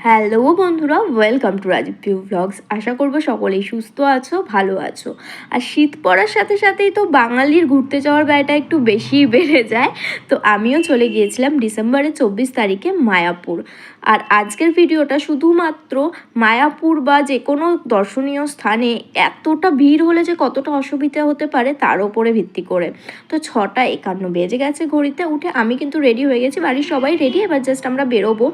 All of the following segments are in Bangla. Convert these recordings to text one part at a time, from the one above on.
হ্যালো বন্ধুরা, welcome to Rajib Piu vlogs. আশা করবো সকলেই সুস্থ আছো, ভালো আছো। আর শীত পড়ার সাথে সাথেই তো বাঙালির ঘুরতে যাওয়ার ব্যয়টা একটু বেশিই বেড়ে যায়। তো আমিও চলে গিয়েছিলাম ডিসেম্বরের 24 তারিখে মায়াপুর। আর আজকের ভিডিওটা শুধুমাত্র মায়াপুর বা যে কোনো দর্শনীয় স্থানে এতটা ভিড় হলে যে কতটা অসুবিধা হতে পারে তার ওপরে ভিত্তি করে। তো 6:51 বেজে গেছে ঘড়িতে। উঠে আমি কিন্তু রেডি হয়ে গেছি, বাড়ির সবাই রেডি, এবার জাস্ট আমরা বেরোবো।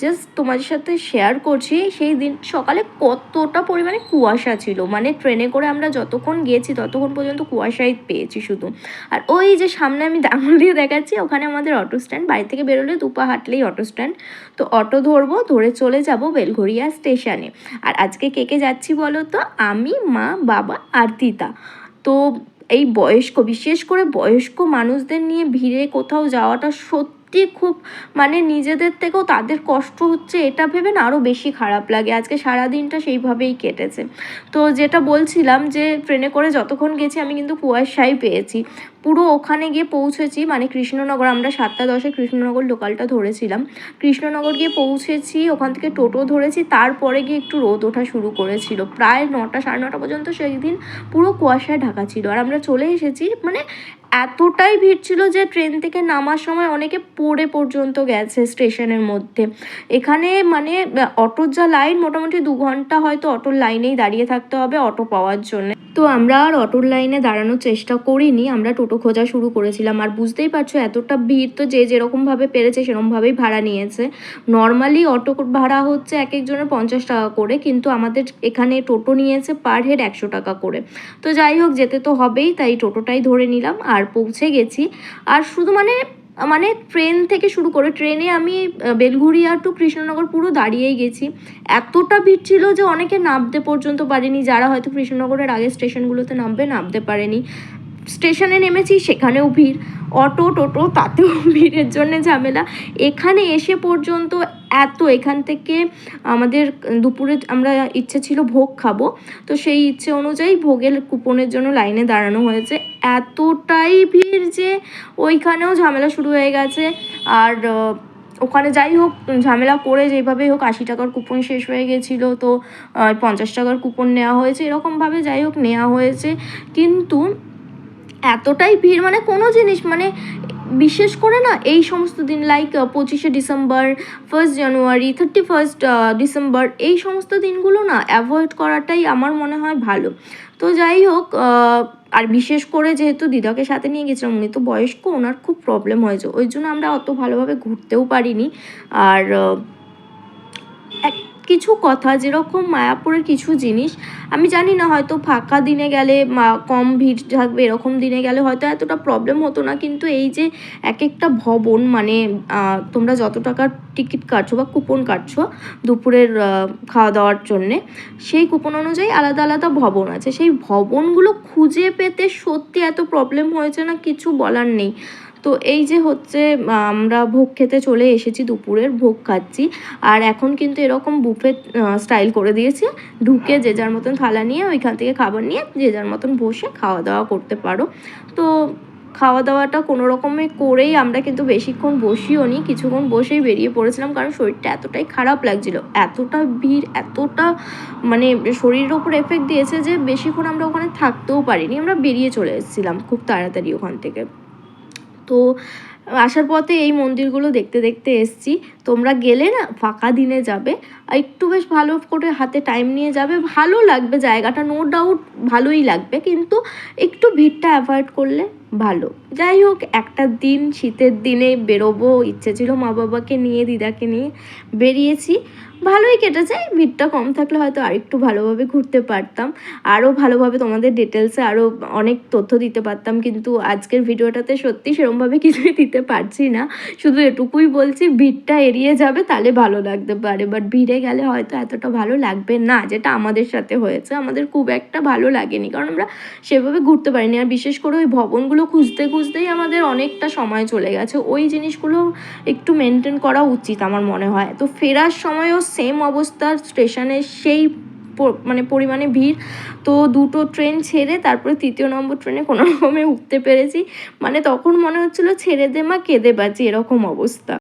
জাস্ট তোমাদের সাথে শেয়ার করছি সেই দিন সকালে কতটা পরিমাণে কুয়াশা ছিল। মানে ট্রেনে করে আমরা যতক্ষণ গিয়েছি ততক্ষণ পর্যন্ত কুয়াশাই পেয়েছি শুধু। আর ওই যে সামনে আমি আঙুল দিয়ে দেখাচ্ছি, ওখানে আমাদের অটো স্ট্যান্ড। বাড়ি থেকে বেরোলে 2 পা হাঁটলেই অটো স্ট্যান্ড। তো অটো ধরবো, ধরে চলে যাব বেলঘরিয়া স্টেশনে। আর আজকে কে কে যাচ্ছি বলো তো? আমি, মা, বাবা আর তিতা। তো এই বিশেষ করে বয়স্ক মানুষদের নিয়ে ভিড়ে কোথাও যাওয়াটা সত্যি খুব, মানে নিজেদের থেকেও তাদের কষ্ট হচ্ছে এটা ভেবে না আরও বেশি খারাপ লাগে। আজকে সারাদিনটা সেইভাবেই কেটেছে। তো যেটা বলছিলাম যে ট্রেনে করে যতক্ষণ গেছি আমি কিন্তু কুয়াশাই পেয়েছি। পুরো ওখানে গিয়ে পৌঁছেছি, মানে কৃষ্ণনগর, আমরা 7:10 কৃষ্ণনগর লোকালটা ধরেছিলাম। কৃষ্ণনগর গিয়ে পৌঁছেছি, ওখান থেকে টোটো ধরেছি, তারপরে গিয়ে একটু রোদ ওঠা শুরু করেছিল। প্রায় 9টা 9:30 পর্যন্ত সেই দিন পুরো কুয়াশায় ঢাকা ছিল। আর আমরা চলে এসেছি, মানে এতটাই ভিড় ছিল যে ট্রেন থেকে নামার সময় অনেকে পড়ে পর্যন্ত গেছে স্টেশনের মধ্যে। এখানে মানে অটোর যা লাইন, মোটামুটি 2 ঘন্টা হয়তো অটোর লাইনেই দাঁড়িয়ে থাকতে হবে অটো পাওয়ার জন্য। তো আমরা আর অটোর লাইনে দাঁড়ানোর চেষ্টা করিনি, আমরা টোটো খোঁজা শুরু করেছিলাম। আর বুঝতেই পারছো এতটা ভিড়, তো যে যেরকমভাবে পেরেছে সেরকমভাবেই ভাড়া নিয়েছে। নর্মালি অটো ভাড়া হচ্ছে এক একজনের 50 টাকা করে, কিন্তু আমাদের এখানে টোটো নিয়েছে পার হেড 100 টাকা করে। তো যাই হোক, যেতে তো হবেই, তাই টোটোটাই ধরে নিলাম আর পৌঁছে গেছি। আর শুধু মানে ট্রেন থেকে শুরু করে, ট্রেনে আমি বেলঘরিয়া টু কৃষ্ণনগর পুরো দাঁড়িয়েই গেছি। এতটা ভিড় ছিল যে অনেকে নামতে পর্যন্ত পারেনি, যারা হয়তো কৃষ্ণনগরের আগের স্টেশনগুলোতে নামতে পারেনি। স্টেশনে নেমেছি, সেখানেও ভিড়। অটো টোটো তাতেও ভিড়ের জন্য ঝামেলা। এখানে এসে পর্যন্ত এখান থেকে আমাদের দুপুরে আমরা ইচ্ছে ছিল ভোগ খাবো, তো সেই ইচ্ছে অনুযায়ী ভোগের কুপনের জন্য লাইনে দাঁড়ানো হয়েছে। এতটাই ভিড় যে ওইখানেও ঝামেলা শুরু হয়ে গেছে। আর ওখানে যাই হোক ঝামেলা করে যেভাবেই হোক 80 টাকার কুপন শেষ হয়ে গেছিলো, তো 50 টাকার কুপন নেওয়া হয়েছে, এরকমভাবে যাই হোক নেওয়া হয়েছে। কিন্তু এতটাই ভিড়, মানে কোনো জিনিস, মানে বিশেষ করে না এই সমস্ত দিন লাইক 25শে ডিসেম্বর, 1 জানুয়ারি, 31 ডিসেম্বর, এই সমস্ত দিনগুলো না অ্যাভয়েড করাটাই আমার মনে হয় ভালো। তো যাই হোক, আর বিশেষ করে যেহেতু দিদাকে সাথে নিয়ে গেছিলাম, উনি তো বয়স্ক, ওনার খুব প্রবলেম হয়েছে, ওই জন্য আমরা অত ভালোভাবে ঘুরতেও পারিনি। আর কিছু কথা, যেরকম মায়াপুরের কিছু জিনিস আমি জানি না, হয়তো ফাঁকা দিনে গেলে কম ভিড় থাকবে, এরকম দিনে গেলে হয়তো এতটা প্রবলেম হতো না। কিন্তু এই যে এক একটা ভবন, মানে তোমরা যত টাকার টিকিট কাটছো বা কুপন কাটছো দুপুরের খাওয়া দাওয়ার জন্যে, সেই কুপন অনুযায়ী আলাদা আলাদা ভবন আছে। সেই ভবনগুলো খুঁজে পেতে সত্যি এত প্রবলেম হয়েছে না, কিছু বলার নেই। তো এই যে হচ্ছে আমরা ভোগ খেতে চলে এসেছি, দুপুরের ভোগ খাচ্ছি। আর এখন কিন্তু এরকম বুফে স্টাইল করে দিয়েছে, ঢুকে যে যার মতন থালা নিয়ে ওইখান থেকে খাবার নিয়ে যে যার মতন বসে খাওয়া দাওয়া করতে পারো। তো খাওয়া দাওয়াটা কোনো রকমে করেই আমরা কিন্তু বেশিক্ষণ বসিও নি, কিছুক্ষণ বসেই বেরিয়ে পড়েছিলাম, কারণ শরীরটা এতটাই খারাপ লাগছিল, এতটা ভিড়, এতটা মানে শরীরের ওপর এফেক্ট দিয়েছে যে বেশিক্ষণ আমরা ওখানে থাকতেও পারিনি, আমরা বেরিয়ে চলে এসেছিলাম খুব তাড়াতাড়ি ওখান থেকে। তো আসার পথে এই মন্দিরগুলো দেখতে দেখতে এসছি। তোমরা গেলে না ফাঁকা দিনে যাবে, আর একটু বেশ ভালো করে হাতে টাইম নিয়ে যাবে, ভালো লাগবে জায়গাটা, নো ডাউট ভালোই লাগবে, কিন্তু একটু ভিড়টা অ্যাভয়েড করলে ভালো। যাই হোক, একটা দিন শীতের দিনে বেরোবো ইচ্ছে ছিল, মা বাবাকে নিয়ে দিদাকে নিয়ে বেরিয়েছি, ভালোই কেটেছে। ভিড়টা কম থাকলে হয়তো আরেকটু ভালোভাবে ঘুরতে পারতাম, আরও ভালোভাবে তোমাদের ডিটেলসে আরও অনেক তথ্য দিতে পারতাম, কিন্তু আজকের ভিডিওটাতে সত্যি সেরকমভাবে কিছুই দিতে পারছি না। শুধু এটুকুই বলছি, ভিড়টা এড়িয়ে যাবে তাহলে ভালো লাগতে পারে, বাট ভিড়ে গেলে হয়তো এতটা ভালো লাগবে না, যেটা আমাদের সাথে হয়েছে। আমাদের খুব একটা ভালো লাগেনি, কারণ আমরা সেভাবে ঘুরতে পারিনি। আর বিশেষ করে ওই ভবনগুলো খুঁজতেই আমাদের অনেকটা সময় চলে গেছে। ওই জিনিসগুলো একটু মেনটেন করা উচিত আমার মনে হয়। তো ফেরার সময়ও সেম অবস্থা, স্টেশনে সেই মানে পরিমাণে ভিড়। তো 2টো ট্রেন ছেড়ে তারপরে 3য় নম্বর ট্রেনে কোনো রকমে উঠতে পেরেছি, মানে তখন মনে হচ্ছিলো ছেড়ে দে মা, কেঁদে বাঁচি, এরকম অবস্থা।